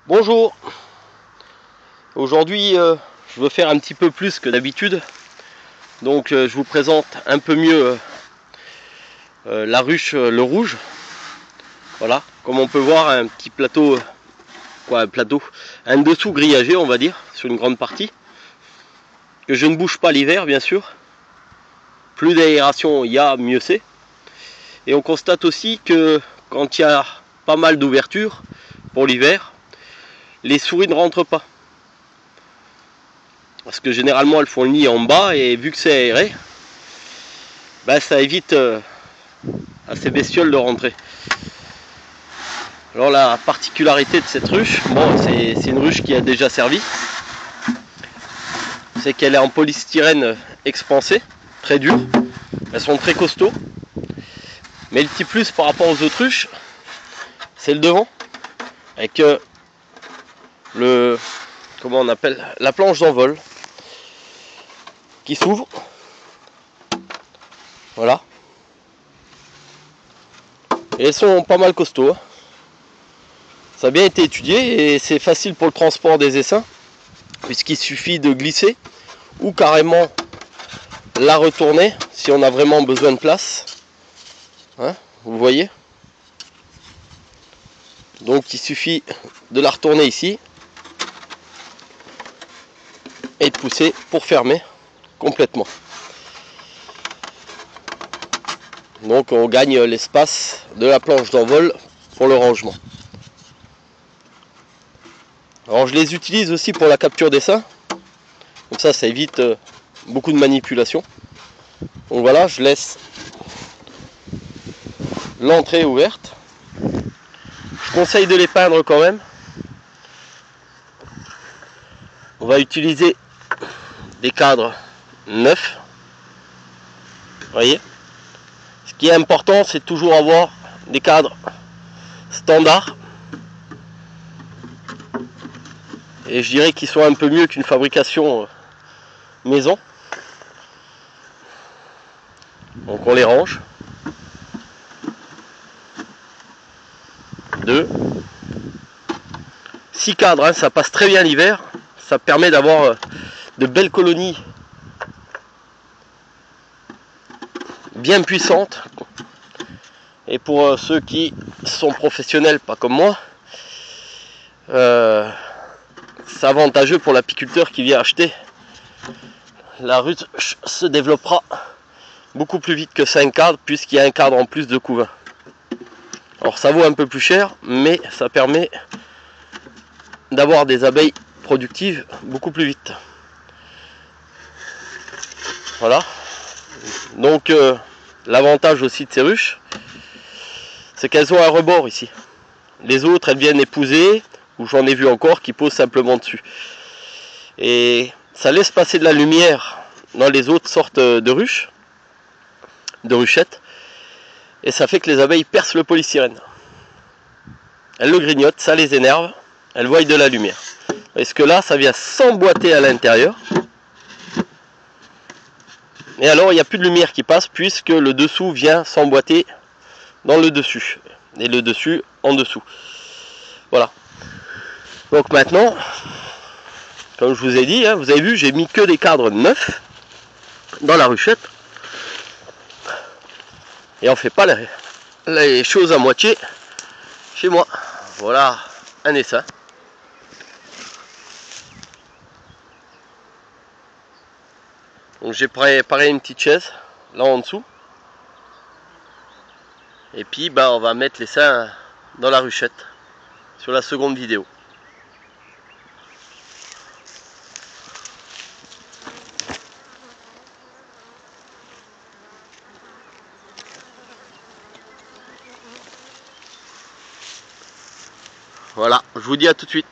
Bonjour. Aujourd'hui je veux faire un petit peu plus que d'habitude, donc je vous présente un peu mieux la ruche le rouge. Voilà, comme on peut voir, un petit plateau, un dessous grillagé, on va dire, sur une grande partie, que je ne bouge pas l'hiver bien sûr. Plus d'aération il y a, mieux c'est. Et on constate aussi que quand il y a pas mal d'ouverture pour l'hiver, les souris ne rentrent pas. Parce que généralement elles font le nid en bas, et vu que c'est aéré, ça évite à ces bestioles de rentrer. Alors la particularité de cette ruche, bon, c'est une ruche qui a déjà servi, c'est qu'elle est en polystyrène expansé, très dur. Elles sont très costauds. Mais le petit plus par rapport aux autres ruches, c'est le devant, avec comment on appelle, la planche d'envol qui s'ouvre. Voilà. Et elles sont pas mal costauds, hein. Ça a bien été étudié et c'est facile pour le transport des essaims, puisqu'il suffit de glisser ou carrément la retourner si on a vraiment besoin de place, hein, vous voyez. Donc il suffit de la retourner ici et de pousser pour fermer complètement. Donc on gagne l'espace de la planche d'envol pour le rangement. Alors je les utilise aussi pour la capture d'essaims, comme ça évite beaucoup de manipulation. Donc voilà, je laisse l'entrée ouverte. Je conseille de les peindre quand même. On va utiliser des cadres neufs. Vous voyez, ce qui est important, c'est toujours avoir des cadres standards. Et je dirais qu'ils sont un peu mieux qu'une fabrication maison. Donc on les range. 2, 6 cadres, hein, ça passe très bien l'hiver. Ça permet d'avoir de belles colonies bien puissantes. Et pour ceux qui sont professionnels, pas comme moi, c'est avantageux pour l'apiculteur qui vient acheter. La ruche se développera beaucoup plus vite que 5 cadres, puisqu'il y a un cadre en plus de couvain. Alors ça vaut un peu plus cher, mais ça permet d'avoir des abeilles productives beaucoup plus vite. Voilà. Donc l'avantage aussi de ces ruches, c'est qu'elles ont un rebord ici. Les autres, elles viennent épouser, ou j'en ai vu encore qui posent simplement dessus. Et ça laisse passer de la lumière dans les autres sortes de ruches, de ruchettes, et ça fait que les abeilles percent le polystyrène. Elles le grignotent, ça les énerve, elles voient de la lumière. Est-ce que là, ça vient s'emboîter à l'intérieur, et alors il n'y a plus de lumière qui passe, puisque le dessous vient s'emboîter dans le dessus, et le dessus en dessous. Voilà. Donc maintenant, comme je vous ai dit, hein, vous avez vu, j'ai mis que des cadres neufs dans la ruchette. Et on ne fait pas les choses à moitié chez moi. Voilà un essaim. Donc j'ai préparé une petite chaise là en dessous. Et puis on va mettre l'essaim dans la ruchette sur la seconde vidéo. Voilà, je vous dis à tout de suite.